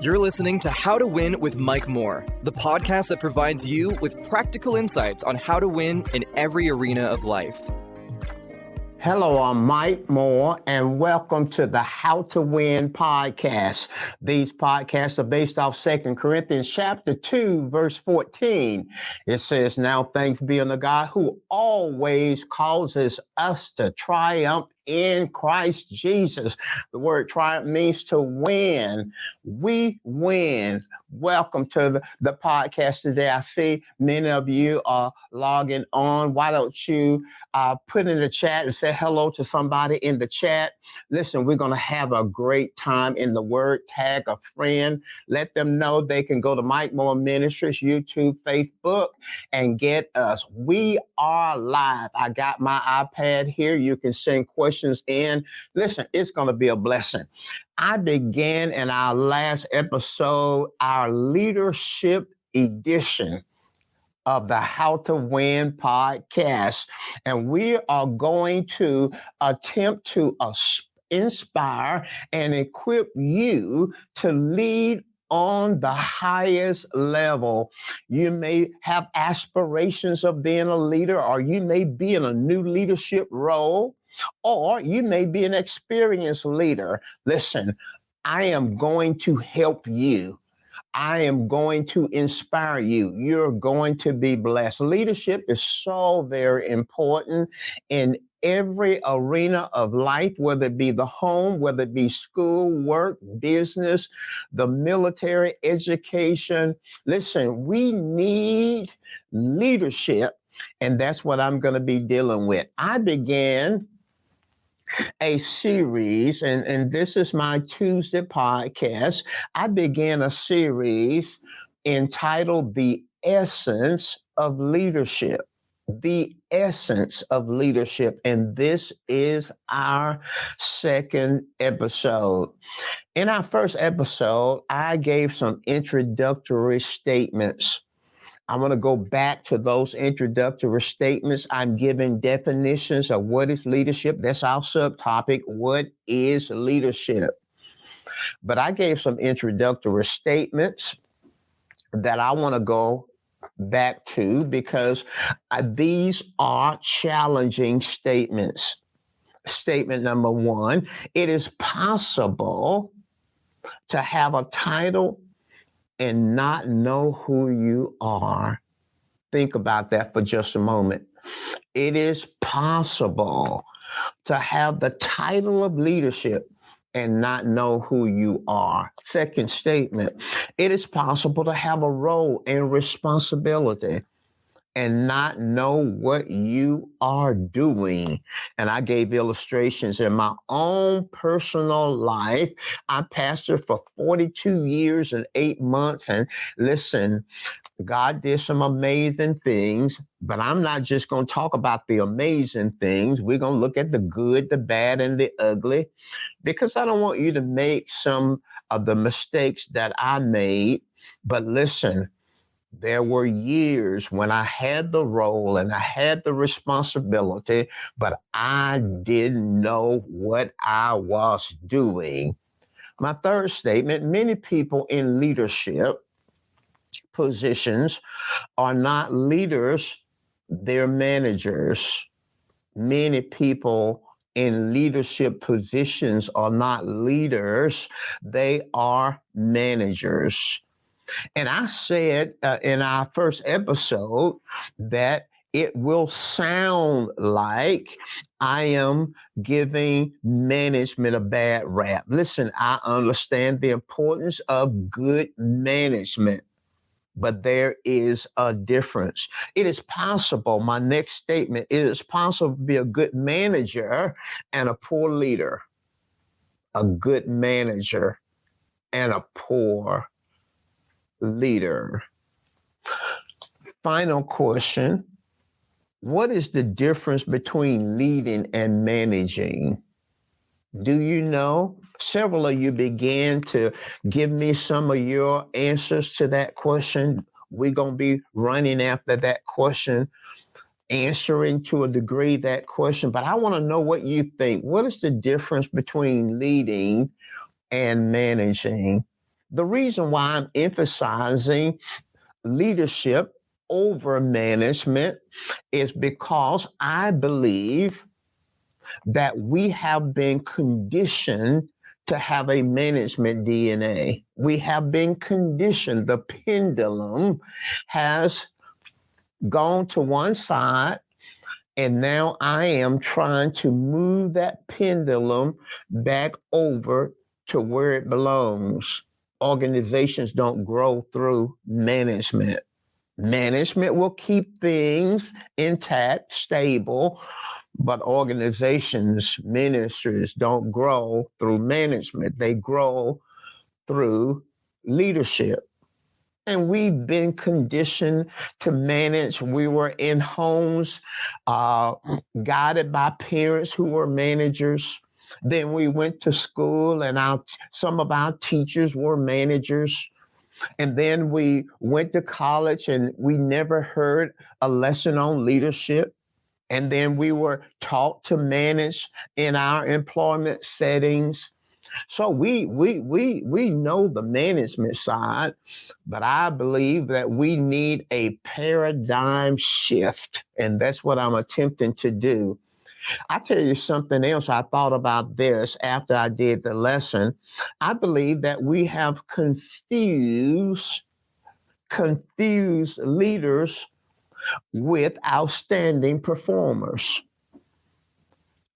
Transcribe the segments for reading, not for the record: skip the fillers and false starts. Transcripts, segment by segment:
You're listening to How to Win with Mike Moore, the podcast that provides you with practical insights on how to win in every arena of life. Hello, I'm Mike Moore, and welcome to the How to Win podcast. These podcasts are based off 2 Corinthians chapter 2, verse 14. It says, "Now thanks be unto God who always causes us to triumph in Christ Jesus." The word triumph means to win. We win. Welcome to the podcast today. I see many of you are logging on. Why don't you put in the chat and say hello to somebody in the chat? Listen, we're going to have a great time in the word. Tag a friend. Let them know they can go to Mike Moore Ministries, YouTube, Facebook, and get us. We are live. I got my iPad here. You can send questions in. Listen, it's going to be a blessing. I began in our last episode, our leadership edition of the How to Win podcast. And we are going to attempt to inspire and equip you to lead on the highest level. You may have aspirations of being a leader, or you may be in a new leadership role, or you may be an experienced leader. Listen, I am going to help you. I am going to inspire you. You're going to be blessed. Leadership is so very important in every arena of life, whether it be the home, whether it be school, work, business, the military, education. Listen, we need leadership, and that's what I'm going to be dealing with. I began a series, and this is my Tuesday podcast. I began a series entitled The Essence of Leadership. The Essence of Leadership. And this is our second episode. In our first episode, I gave some introductory statements. I'm going to go back to those introductory statements. I'm giving definitions of what is leadership. That's our subtopic. What is leadership? But I gave some introductory statements that I want to go back to because these are challenging statements. Statement number one, it is possible to have a title and not know who you are. Think about that for just a moment. It is possible to have the title of leadership and not know who you are. Second statement, it is possible to have a role and responsibility and not know what you are doing. And I gave illustrations in my own personal life. I pastored for 42 years and 8 months. And listen, God did some amazing things, but I'm not just going to talk about the amazing things. We're going to look at the good, the bad, and the ugly, because I don't want you to make some of the mistakes that I made. But listen, there were years when I had the role and I had the responsibility, but I didn't know what I was doing. My third statement, many people in leadership positions are not leaders, they're managers. Many people in leadership positions are not leaders, they are managers. And I said in our first episode that it will sound like I am giving management a bad rap. Listen, I understand the importance of good management, but there is a difference. It is possible, my next statement, it is possible to be a good manager and a poor leader. A good manager and a poor leader. Final question. What is the difference between leading and managing? Do you know? Several of you began to give me some of your answers to that question. We're going to be running after that question, answering to a degree that question. But I want to know what you think. What is the difference between leading and managing? The reason why I'm emphasizing leadership over management is because I believe that we have been conditioned to have a management DNA. We have been conditioned. The pendulum has gone to one side, and now I am trying to move that pendulum back over to where it belongs. Organizations don't grow through management. Management will keep things intact, stable, but organizations, ministries don't grow through management. They grow through leadership. And we've been conditioned to manage. We were in homes guided by parents who were managers. Then we went to school, and some of our teachers were managers. And then we went to college, and we never heard a lesson on leadership. And then we were taught to manage in our employment settings. So we know the management side, but I believe that we need a paradigm shift, and that's what I'm attempting to do. I tell you something else. I thought about this after I did the lesson. I believe that we have confused leaders with outstanding performers.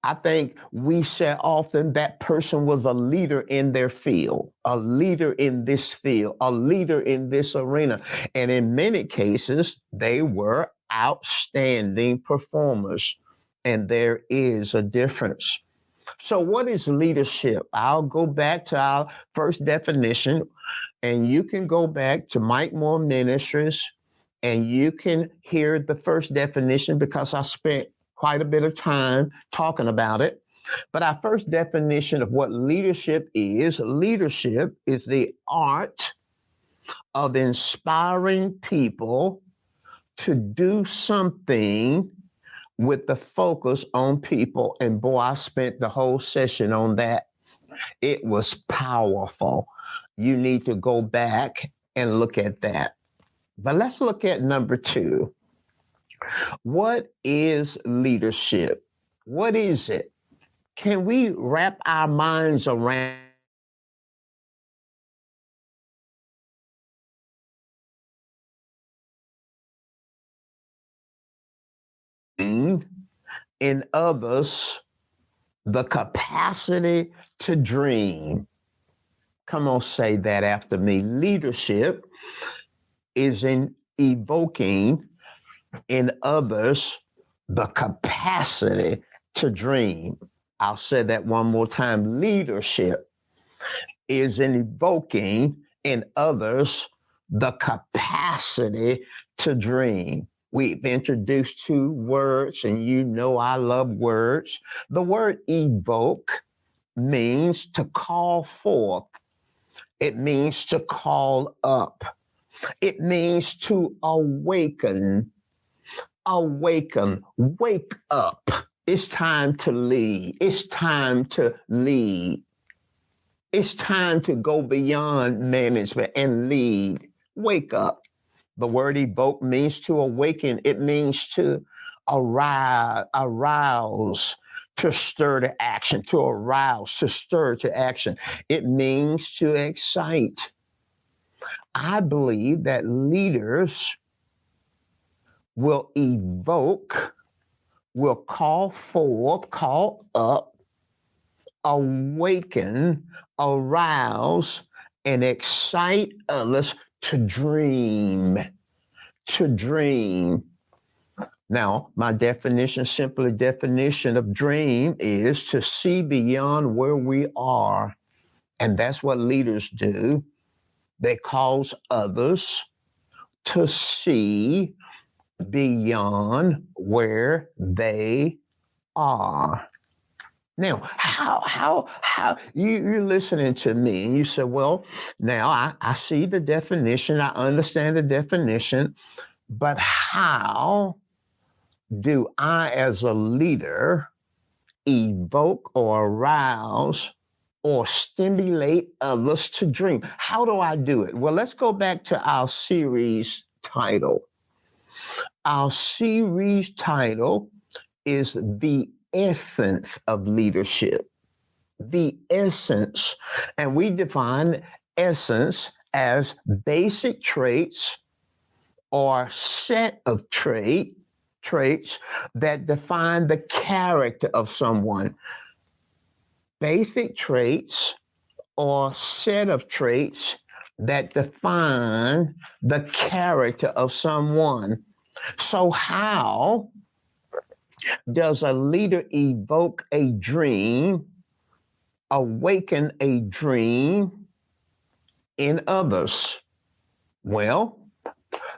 I think we say often that person was a leader in their field, a leader in this field, a leader in this arena. And in many cases, they were outstanding performers. And there is a difference. So, what is leadership? I'll go back to our first definition, and you can go back to Mike Moore Ministries, and you can hear the first definition because I spent quite a bit of time talking about it. But our first definition of what leadership is the art of inspiring people to do something with the focus on people. And boy, I spent the whole session on that. It was powerful. You need to go back and look at that. But let's look at number 2. What is leadership? What is it? Can we wrap our minds around in others the capacity to dream? Come on, say that after me. Leadership is in evoking in others the capacity to dream. I'll say that one more time. Leadership is in evoking in others the capacity to dream. We've introduced 2 words, and you know I love words. The word evoke means to call forth. It means to call up. It means to awaken. Awaken, wake up. It's time to lead. It's time to lead. It's time to go beyond management and lead. Wake up. The word evoke means to awaken. It means to arouse, to stir to action, to arouse, to stir to action. It means to excite. I believe that leaders will evoke, will call forth, call up, awaken, arouse, and excite others to dream. To dream. Now, my simple definition of dream is to see beyond where we are. And that's what leaders do. They cause others to see beyond where they are. Now, how you're listening to me and you say, well, now I see the definition, I understand the definition, but how do I as a leader evoke or arouse or stimulate others to dream. How do I do it? Well, let's go back to our series title. Our series title is The Essence of Leadership. The essence. And we define essence as basic traits or set of traits that define the character of someone. Basic traits or set of traits that define the character of someone. So how does a leader evoke a dream, awaken a dream in others? Well,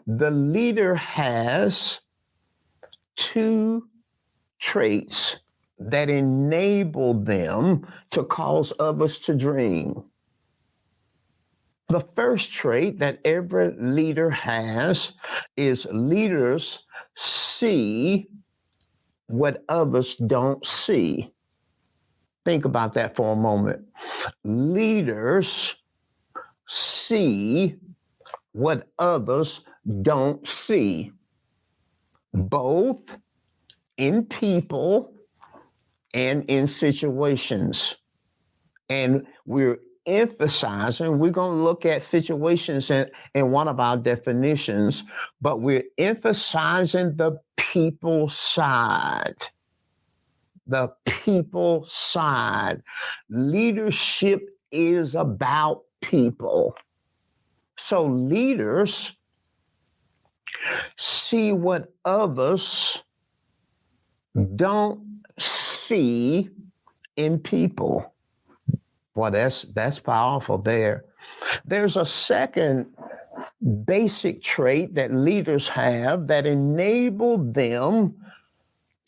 the leader has two traits that enable them to cause others to dream. The first trait that every leader has is leaders see what others don't see. Think about that for a moment. Leaders see what others don't see, both in people and in situations. And we're going to look at situations in one of our definitions, but we're emphasizing the people side. The people side. Leadership is about people. So leaders see what others don't see in people. Boy, that's powerful there. There's a second basic trait that leaders have that enable them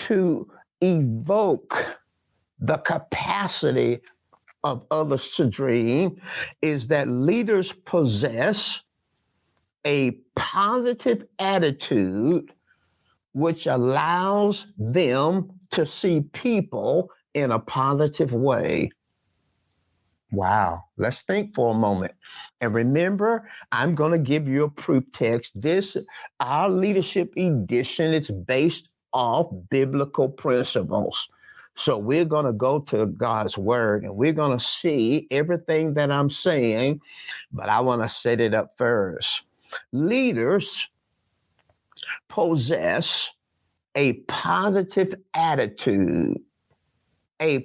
to evoke the capacity of others to dream, is that leaders possess a positive attitude which allows them to see people in a positive way. Wow. Let's think for a moment. And remember, I'm going to give you a proof text. Our leadership edition, it's based off biblical principles. So we're going to go to God's word and we're going to see everything that I'm saying, but I want to set it up first. Leaders possess a positive attitude, and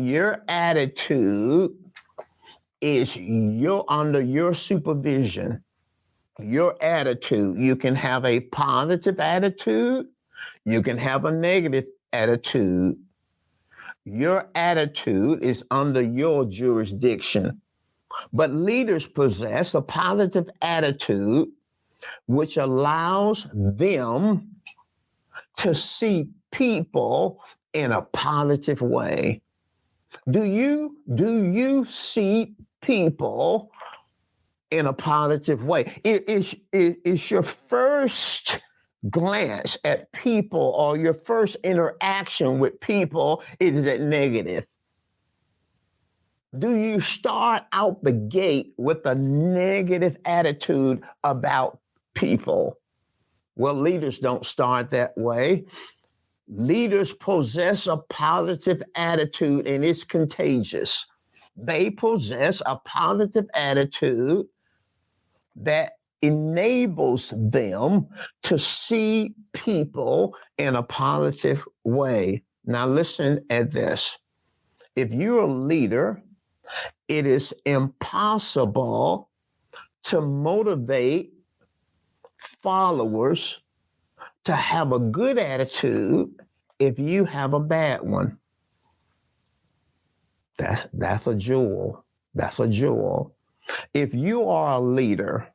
your attitude is under your supervision. Your attitude, you can have a positive attitude, you can have a negative attitude. Your attitude is under your jurisdiction. But leaders possess a positive attitude which allows them to see people in a positive way. Do you see people in a positive way? Is your first glance at people or your first interaction with people, is it negative? Do you start out the gate with a negative attitude about people? Well, leaders don't start that way. Leaders possess a positive attitude and it's contagious. They possess a positive attitude that enables them to see people in a positive way. Now listen at this. If you're a leader, it is impossible to motivate followers to have a good attitude if you have a bad one. That's a jewel. That's a jewel. If you are a leader,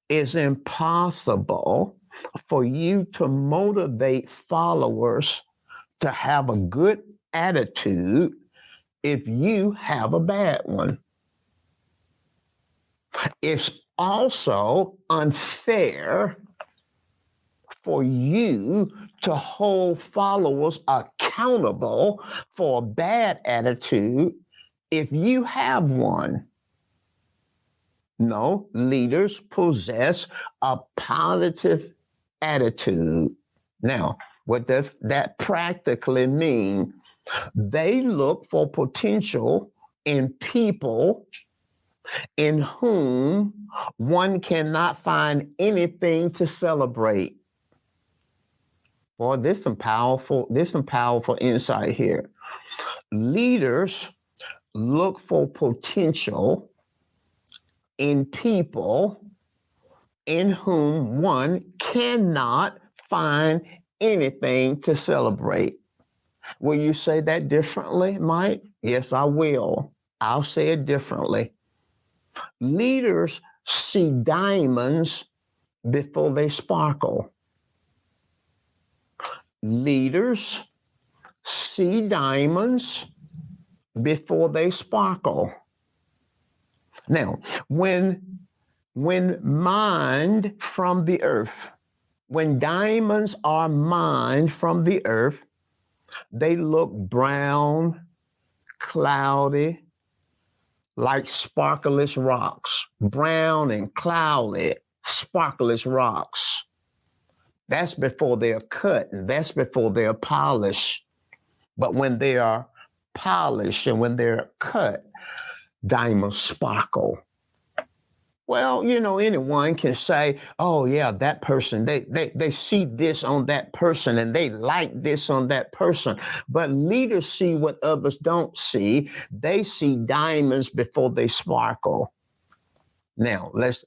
it's impossible for you to motivate followers to have a good attitude if you have a bad one. It's also unfair for you to hold followers accountable for a bad attitude if you have one. No, leaders possess a positive attitude. Now, what does that practically mean? They look for potential in people in whom one cannot find anything to celebrate. Boy, there's some powerful insight here. Leaders look for potential in people in whom one cannot find anything to celebrate. Will you say that differently, Mike? Yes, I will. I'll say it differently. Leaders see diamonds before they sparkle. Leaders see diamonds before they sparkle. Now, when mined from the earth, when diamonds are mined from the earth, they look brown, cloudy, like sparkless rocks. Brown and cloudy, sparkless rocks. That's before they're cut, and that's before they're polished. But when they are polished and when they're cut, diamonds sparkle. Well, anyone can say, oh, yeah, that person, they see this on that person and they like this on that person. But leaders see what others don't see. They see diamonds before they sparkle. Now, let's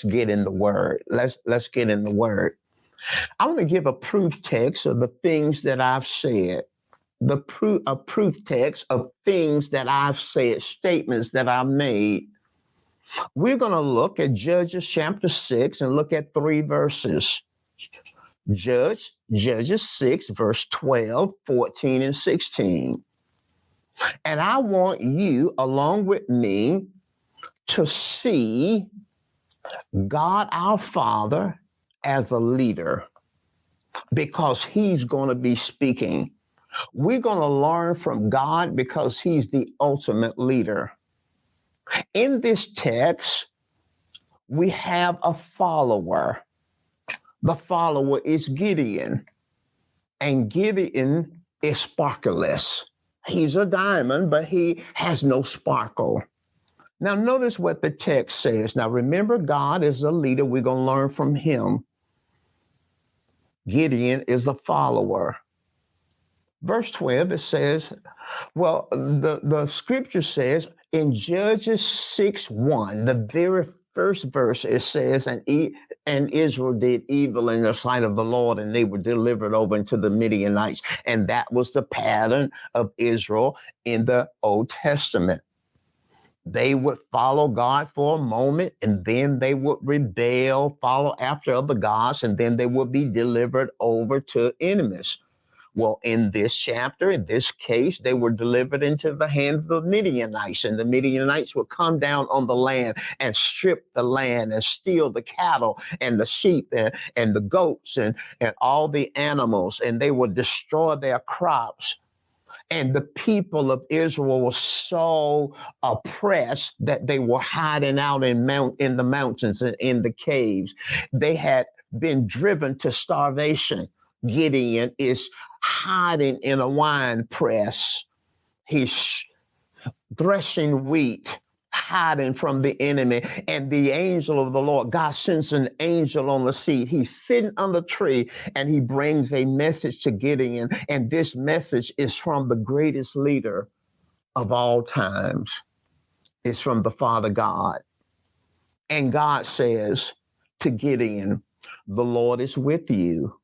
get in the word. Let's get in the word. I want to give a proof text of the things that I've said. A proof text of things that I've said, statements that I've made. We're going to look at Judges chapter 6 and look at 3 verses. Judges 6, verse 12, 14, and 16. And I want you, along with me, to see God our Father as a leader, because he's going to be speaking. We're going to learn from God because he's the ultimate leader. In this text, we have a follower. The follower is Gideon, and Gideon is sparkleless. He's a diamond, but he has no sparkle. Now, notice what the text says. Now, remember, God is a leader. We're going to learn from him. Gideon is a follower. Verse 12, it says, well, the scripture says in Judges 6:1, the very first verse, it says, and Israel did evil in the sight of the Lord, and they were delivered over into the Midianites. And that was the pattern of Israel in the Old Testament. They would follow God for a moment, and then they would rebel, follow after other gods, and then they would be delivered over to enemies. Well, in this chapter, in this case, they were delivered into the hands of the Midianites, and the Midianites would come down on the land and strip the land and steal the cattle and the sheep and the goats and all the animals, and they would destroy their crops. And the people of Israel were so oppressed that they were hiding out in the mountains and in the caves. They had been driven to starvation. Gideon is hiding in a wine press. He's threshing wheat, hiding from the enemy. And the angel of the Lord, God sends an angel on the seat. He's sitting on the tree, and he brings a message to Gideon. And this message is from the greatest leader of all times. It's from the Father God. And God says to Gideon, the Lord is with you,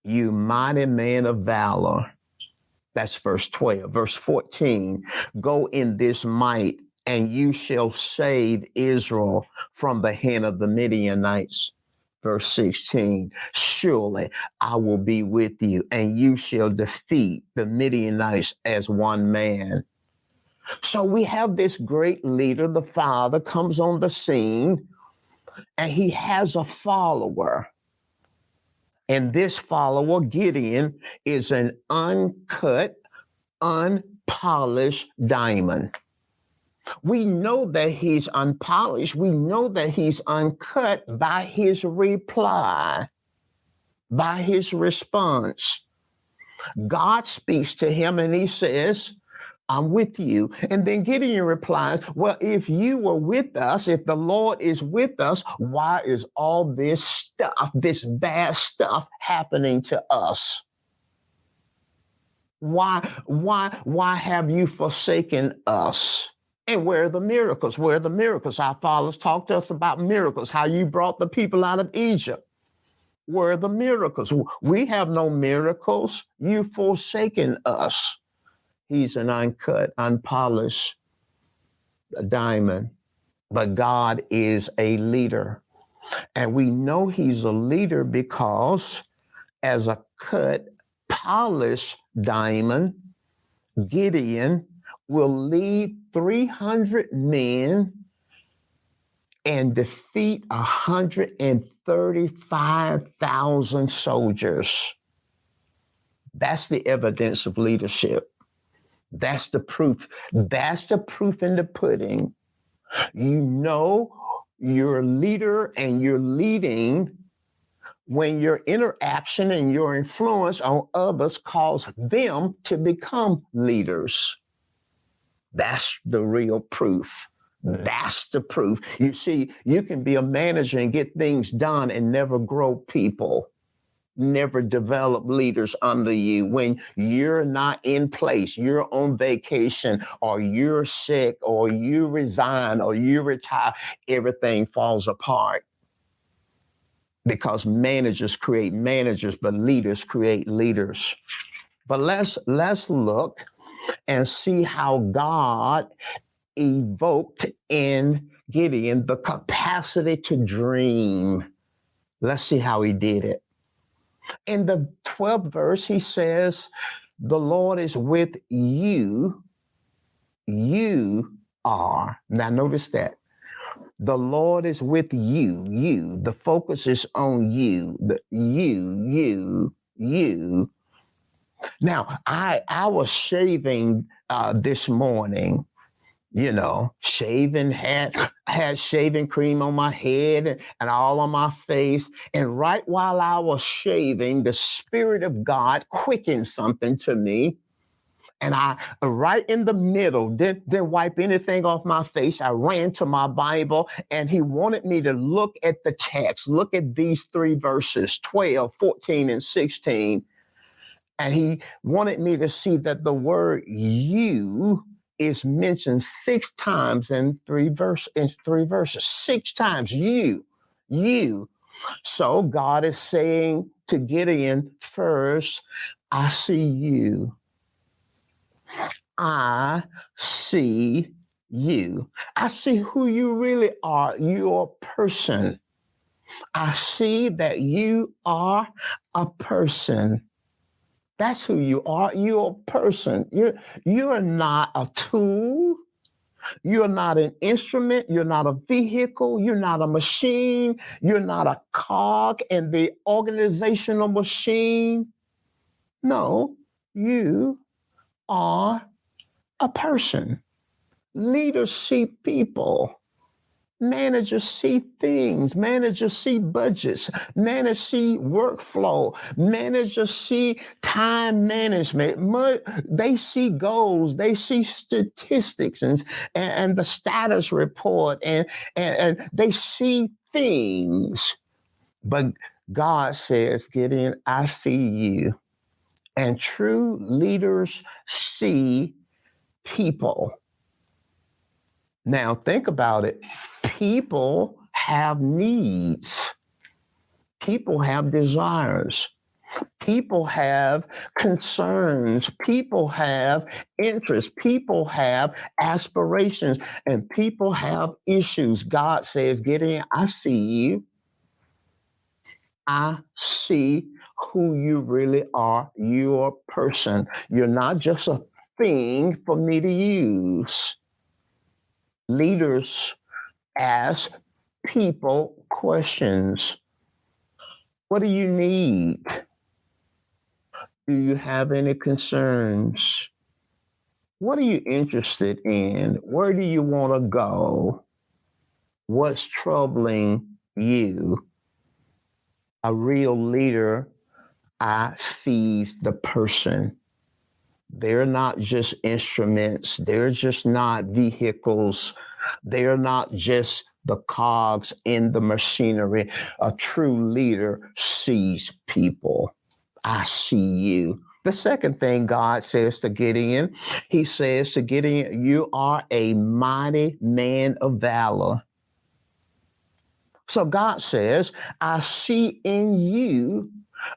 you mighty man of valor. That's verse 12. Verse 14, go in this might, and you shall save Israel from the hand of the Midianites. Verse 16, surely I will be with you, and you shall defeat the Midianites as one man. So we have this great leader, the Father, comes on the scene, and he has a follower. And this follower, Gideon, is an uncut, unpolished diamond. We know that he's unpolished. We know that he's uncut by his reply, by his response. God speaks to him and he says, I'm with you. And then Gideon replies, well, if you were with us, if the Lord is with us, why is all this stuff, this bad stuff happening to us? Why have you forsaken us? And where are the miracles? Where are the miracles? Our fathers talked to us about miracles, how you brought the people out of Egypt. Where are the miracles? We have no miracles. You've forsaken us. He's an uncut, unpolished diamond, but God is a leader. And we know he's a leader because as a cut, polished diamond, Gideon will lead 300 men and defeat 135,000 soldiers. That's the evidence of leadership. That's the proof. That's the proof in the pudding. You know you're a leader and you're leading when your interaction and your influence on others cause them to become leaders. That's the real proof. That's the proof. You see, you can be a manager and get things done and never grow people, never develop leaders under you. When you're not in place, you're on vacation, or you're sick, or you resign, or you retire, everything falls apart. Because managers create managers, but leaders create leaders. But let's look and see how God evoked in Gideon the capacity to dream. Let's see how he did it. In the 12th verse, he says, the Lord is with you. You are. Now notice that. The Lord is with you. You. The focus is on you. You. Now, I was shaving this morning, had shaving cream on my head and all on my face. And right while I was shaving, the Spirit of God quickened something to me. And I, right in the middle, didn't wipe anything off my face. I ran to my Bible and he wanted me to look at the text, look at these 3 verses, 12, 14, and 16. And he wanted me to see that the word you is mentioned 6 times in 3 verses, 6 times you. So God is saying to Gideon, first, I see you. I see you. I see who you really are. You're a person. I see that you are a person. That's who you are. You're a person. You're not a tool. You're not an instrument. You're not a vehicle. You're not a machine. You're not a cog in the organizational machine. No, you are a person. Leaders see people. Managers see things. Managers see budgets. Managers see workflow. Managers see time management. They see goals. They see statistics and the status report and they see things. But God says, Gideon, I see you. And true leaders see people. Now, think about it. People have needs. People have desires. People have concerns. People have interests. People have aspirations. And people have issues. God says, Gideon, I see you. I see who you really are. You're a person. You're not just a thing for me to use. Leaders ask people questions. What do you need? Do you have any concerns? What are you interested in? Where do you want to go? What's troubling you? A real leader, sees the person. They're not just instruments. They're just not vehicles. They're not just the cogs in the machinery. A true leader sees people. I see you. The second thing God says to Gideon, he says to Gideon, you are a mighty man of valor. So God says, I see in you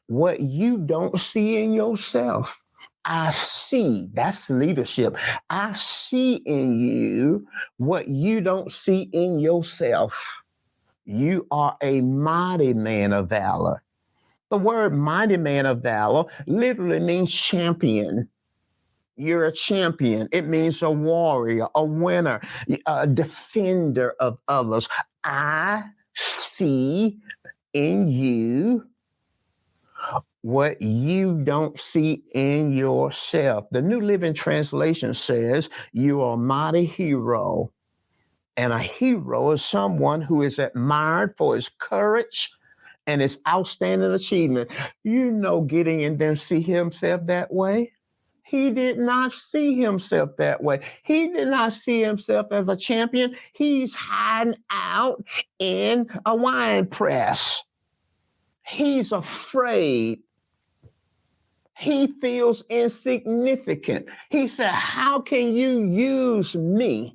what you don't see in yourself. I see, that's leadership. I see in you what you don't see in yourself. You are a mighty man of valor. The word mighty man of valor literally means champion. You're a champion. It means a warrior, a winner, a defender of others. I see in you what you don't see in yourself. The New Living Translation says you are a mighty hero. And a hero is someone who is admired for his courage and his outstanding achievement. You know, Gideon didn't see himself that way. He did not see himself that way. He did not see himself as a champion. He's hiding out in a wine press. He's afraid. He feels insignificant. He said, how can you use me?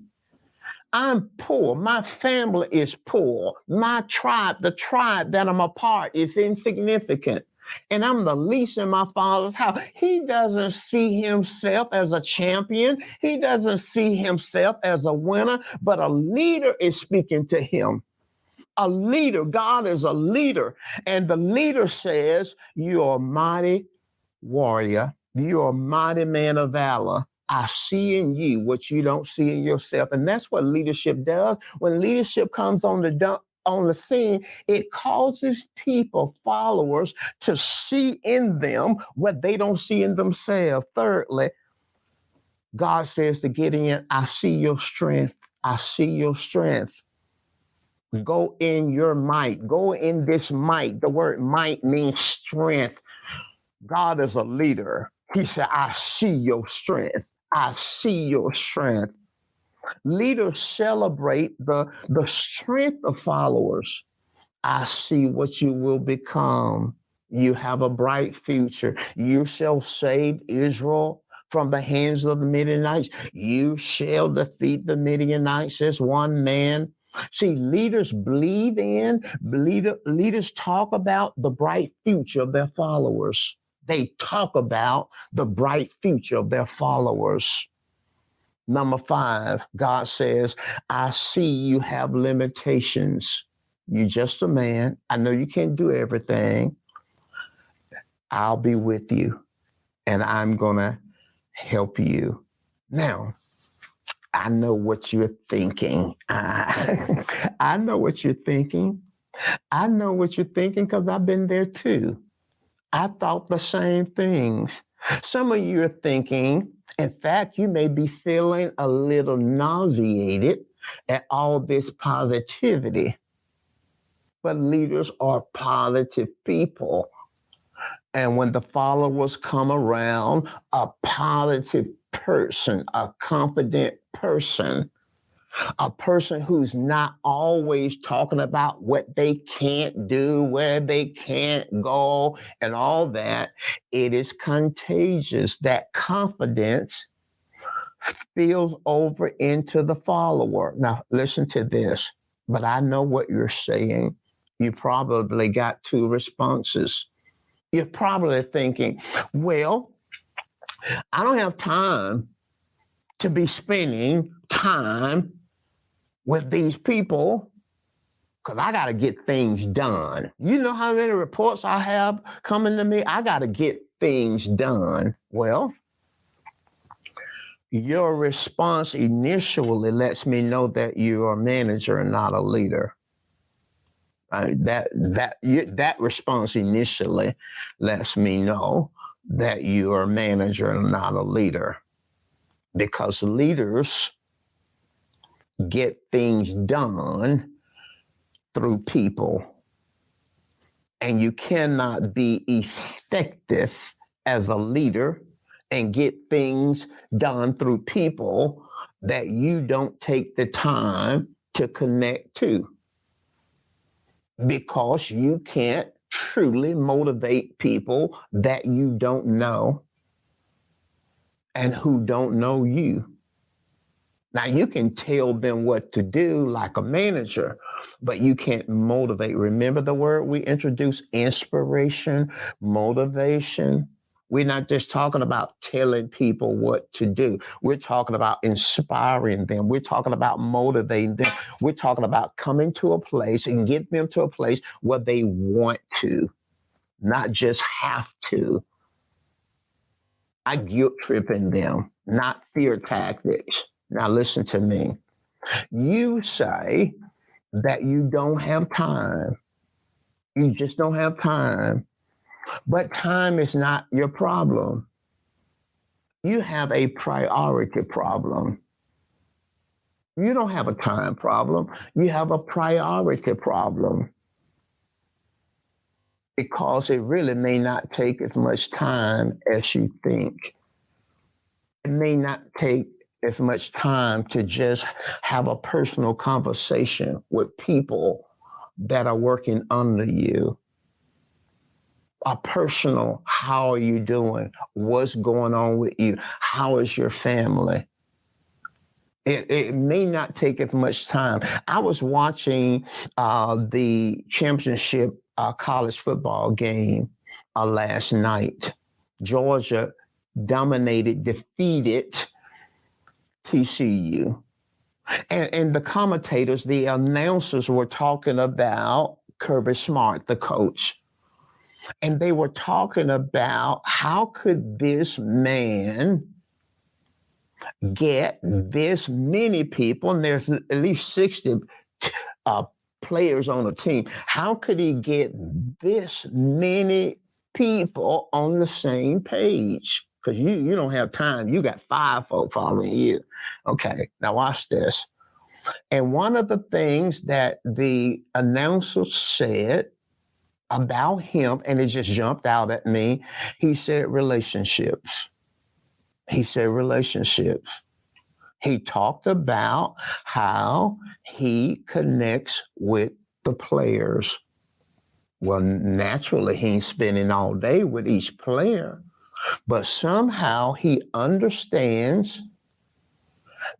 I'm poor. My family is poor. My tribe, the tribe that I'm a part, is insignificant. And I'm the least in my father's house. He doesn't see himself as a champion. He doesn't see himself as a winner, but a leader is speaking to him. A leader, God is a leader. And the leader says, you're a mighty warrior. You're a mighty man of valor. I see in you what you don't see in yourself. And that's what leadership does. When leadership comes on the scene, it causes people, followers, to see in them what they don't see in themselves. Thirdly, God says to Gideon, I see your strength. I see your strength. Go in your might. Go in this might. The word might means strength. God is a leader. He said, I see your strength. I see your strength. Leaders celebrate the strength of followers. I see what you will become. You have a bright future. You shall save Israel from the hands of the Midianites. You shall defeat the Midianites as one man. See, leaders believe in, leaders talk about the bright future of their followers. They talk about the bright future of their followers. Number 5, God says, I see you have limitations. You're just a man. I know you can't do everything. I'll be with you, and I'm going to help you. Now, I know what you're thinking. I know what you're thinking. I know what you're thinking because I've been there too. I thought the same things. Some of you are thinking, in fact, you may be feeling a little nauseated at all this positivity. But leaders are positive people. And when the followers come around, a positive person, a confident person, a person who's not always talking about what they can't do, where they can't go, and all that, it is contagious. That confidence spills over into the follower. Now, listen to this, but I know what you're saying. You probably got 2 responses. You're probably thinking, well, I don't have time to be spending time with these people because I got to get things done. You know how many reports I have coming to me? I got to get things done. Well, your response initially lets me know that you're a manager and not a leader. That response initially lets me know that you are a manager and not a leader, because leaders get things done through people, and you cannot be effective as a leader and get things done through people that you don't take the time to connect to, because you can't truly motivate people that you don't know and who don't know you. Now, you can tell them what to do like a manager, but you can't motivate. Remember the word we introduced: inspiration, motivation. We're not just talking about telling people what to do. We're talking about inspiring them. We're talking about motivating them. We're talking about coming to a place and get them to a place where they want to, not just have to. I guilt tripping them, not fear tactics. Now listen to me. You say that you don't have time. You just don't have time. But time is not your problem. You have a priority problem. You don't have a time problem. You have a priority problem, because it really may not take as much time as you think. It may not take as much time to just have a personal conversation with people that are working under you. A personal, how are you doing? What's going on with you? How is your family? It may not take as much time. I was watching the championship college football game last night. Georgia defeated TCU. And the commentators, the announcers were talking about Kirby Smart, the coach. And they were talking about how could this man get this many people, and there's at least 60 players on a team. How could he get this many people on the same page? Because you don't have time. You got 5 folk following you. Okay, now watch this. And one of the things that the announcer said about him, and it just jumped out at me, he said relationships. He said relationships. He talked about how he connects with the players. Well, naturally, he ain't spending all day with each player, but somehow he understands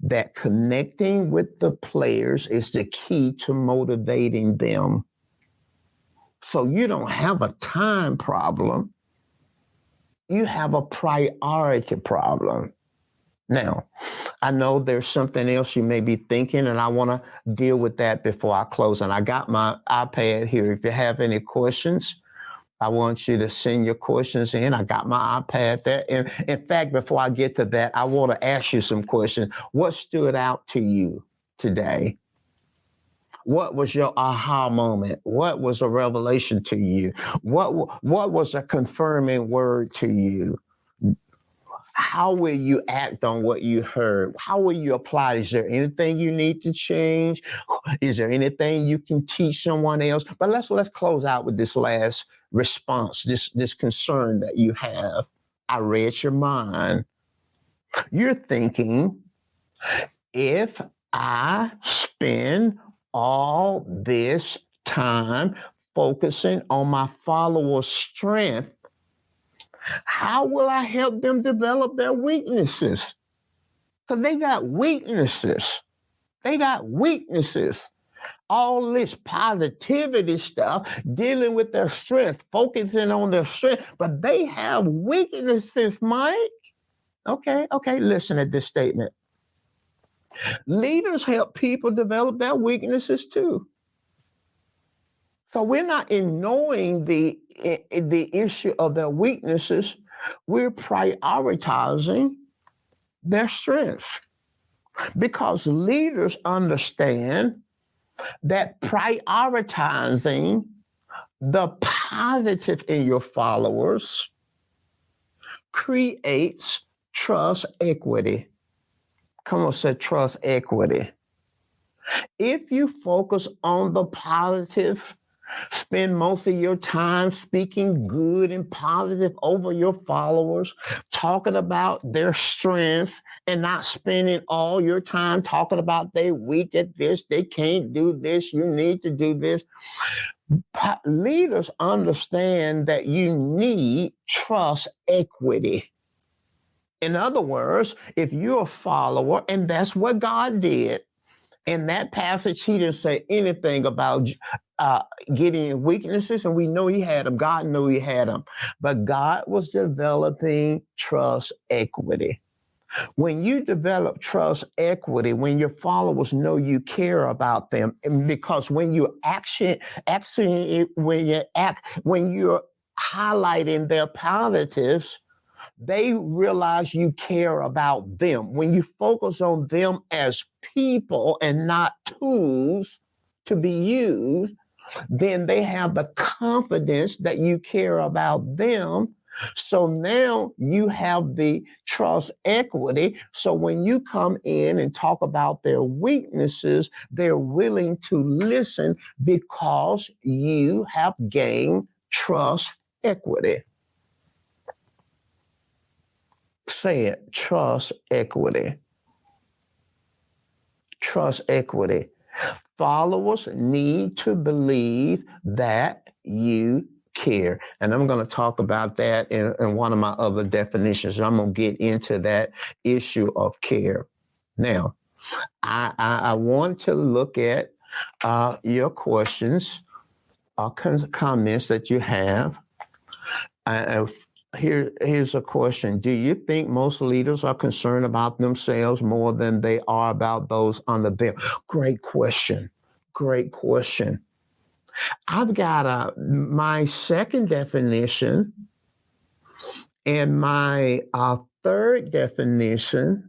that connecting with the players is the key to motivating them. So you don't have a time problem. You have a priority problem. Now, I know there's something else you may be thinking, and I want to deal with that before I close. And I got my iPad here. If you have any questions, I want you to send your questions in. I got my iPad there. And in fact, before I get to that, I want to ask you some questions. What stood out to you today? What was your aha moment? What was a revelation to you? What was a confirming word to you? How will you act on what you heard? How will you apply? Is there anything you need to change? Is there anything you can teach someone else? But let's close out with this last response, this concern that you have. I read your mind. You're thinking, if I spend all this time focusing on my followers' strength, how will I help them develop their weaknesses? Because they got weaknesses. They got weaknesses. All this positivity stuff, dealing with their strength, focusing on their strength, but they have weaknesses, Mike. Okay, listen at this statement. Leaders help people develop their weaknesses too. So we're not ignoring the issue of their weaknesses. We're prioritizing their strengths, because leaders understand that prioritizing the positive in your followers creates trust equity. Come on, say trust equity. If you focus on the positive, spend most of your time speaking good and positive over your followers, talking about their strengths and not spending all your time talking about they weak at this, they can't do this, you need to do this. Leaders understand that you need trust equity. In other words, if you're a follower, and that's what God did, in that passage, he didn't say anything about Gideon's weaknesses, and we know he had them. God knew he had them. But God was developing trust equity. When you develop trust equity, when your followers know you care about them, and because when you're highlighting their positives, they realize you care about them. When you focus on them as people and not tools to be used, then they have the confidence that you care about them. So now you have the trust equity. So when you come in and talk about their weaknesses, they're willing to listen because you have gained trust equity. Say it, trust equity. Trust equity. Followers need to believe that you care. And I'm going to talk about that in one of my other definitions. I'm going to get into that issue of care. Now, I want to look at your questions or comments that you have. Here's a question. Do you think most leaders are concerned about themselves more than they are about those under them? Great question. Great question. I've got my second definition and my third definition.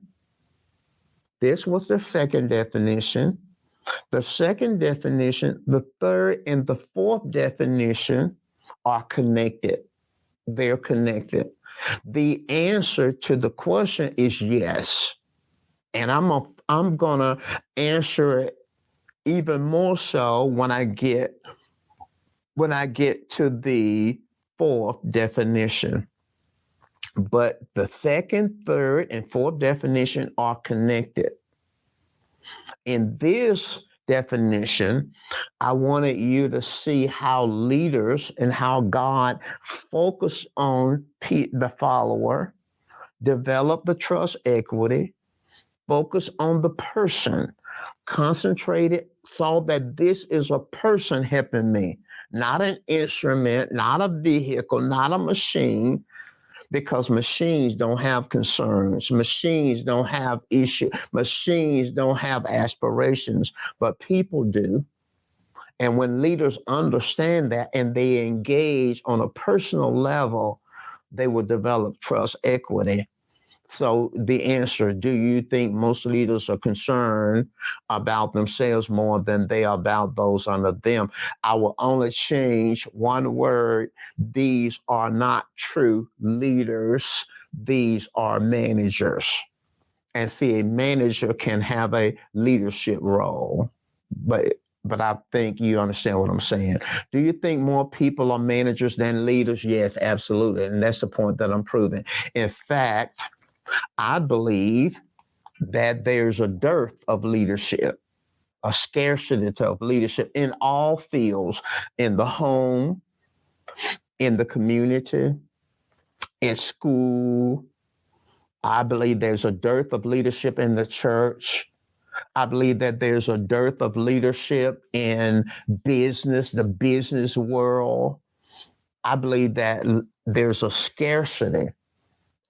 This was the second definition. The second definition, the third and the fourth definition are connected. They're connected. The answer to the question is yes. And I'm going to answer it even more so when I get to the fourth definition. But the second, third, and fourth definition are connected. In this definition, I wanted you to see how leaders and how God focused on the follower, develop the trust equity, focus on the person, concentrated, saw that this is a person helping me, not an instrument, not a vehicle, not a machine, because machines don't have concerns. Machines don't have issues. Machines don't have aspirations, but people do. And when leaders understand that and they engage on a personal level, they will develop trust equity. So the answer, do you think most leaders are concerned about themselves more than they are about those under them? I will only change one word. These are not true leaders. These are managers. And see, a manager can have a leadership role, but I think you understand what I'm saying. Do you think more people are managers than leaders? Yes, absolutely. And that's the point that I'm proving. In fact, I believe that there's a dearth of leadership, a scarcity of leadership in all fields, in the home, in the community, in school. I believe there's a dearth of leadership in the church. I believe that there's a dearth of leadership in business, the business world. I believe that there's a scarcity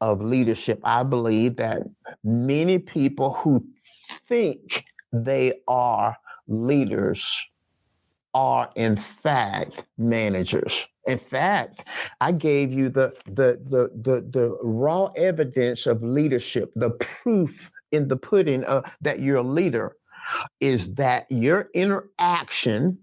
of leadership. I believe that many people who think they are leaders are in fact managers. In fact, I gave you the raw evidence of leadership, the proof in the pudding that you're a leader. is that your interaction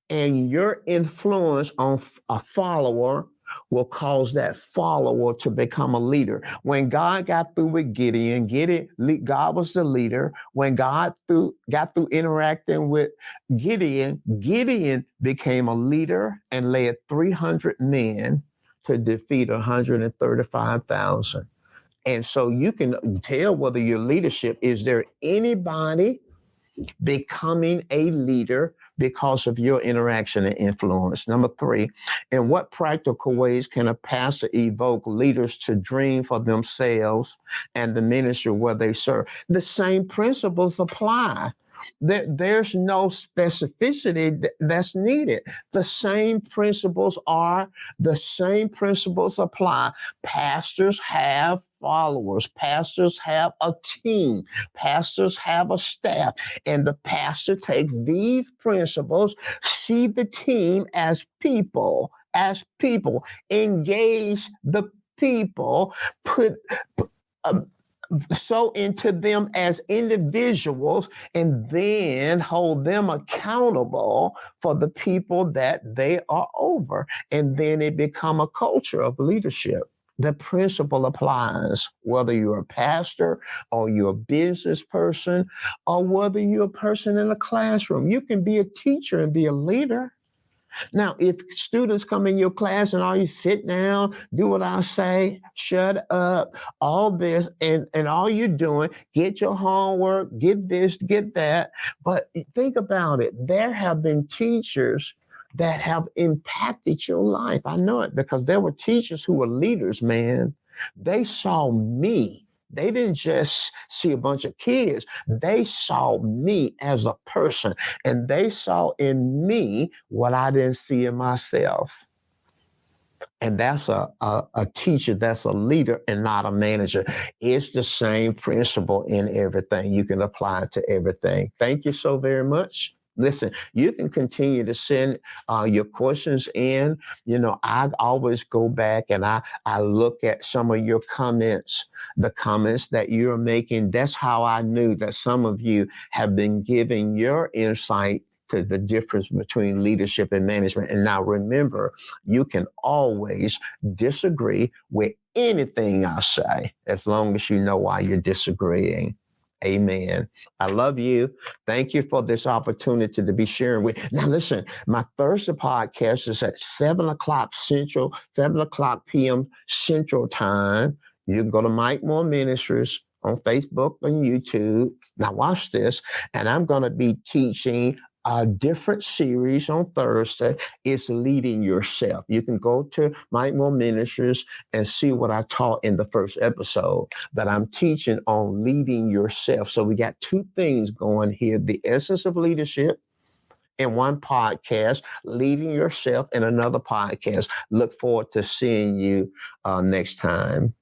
and your influence on a follower will cause that follower to become a leader. When God got through with Gideon, God was the leader. When God got through interacting with Gideon, Gideon became a leader and led 300 men to defeat 135,000. And so you can tell whether your leadership, is there anybody becoming a leader because of your interaction and influence? Number 3, in what practical ways can a pastor evoke leaders to dream for themselves and the ministry where they serve? The same principles apply. There's no specificity that's needed. The same principles apply. Pastors have followers. Pastors have a team. Pastors have a staff. And the pastor takes these principles, see the team as people, engage the people, sow into them as individuals, and then hold them accountable for the people that they are over. And then it become a culture of leadership. The principle applies whether you're a pastor or you're a business person or whether you're a person in a classroom. You can be a teacher and be a leader. Now, if students come in your class and all you sit down, do what I say, shut up, all this, and all you're doing, get your homework, get this, get that. But think about it. There have been teachers that have impacted your life. I know it because there were teachers who were leaders, man. They saw me. They didn't just see a bunch of kids. They saw me as a person, and they saw in me what I didn't see in myself. And that's a teacher, that's a leader and not a manager. It's the same principle in everything. You can apply it to everything. Thank you so very much. Listen, you can continue to send your questions in. I always go back and I look at some of your comments, the comments that you're making. That's how I knew that some of you have been giving your insight to the difference between leadership and management. And now remember, you can always disagree with anything I say, as long as you know why you're disagreeing. Amen. I love you. Thank you for this opportunity to be sharing with. Now, listen, my Thursday podcast is at 7 o'clock p.m. Central Time. You can go to Mike Moore Ministries on Facebook and YouTube. Now, watch this. And I'm going to be teaching a different series on Thursday. It's leading yourself. You can go to Mike Moore Ministries and see what I taught in the first episode, that I'm teaching on leading yourself. So we got 2 things going here: the essence of leadership in one podcast, leading yourself in another podcast. Look forward to seeing you next time.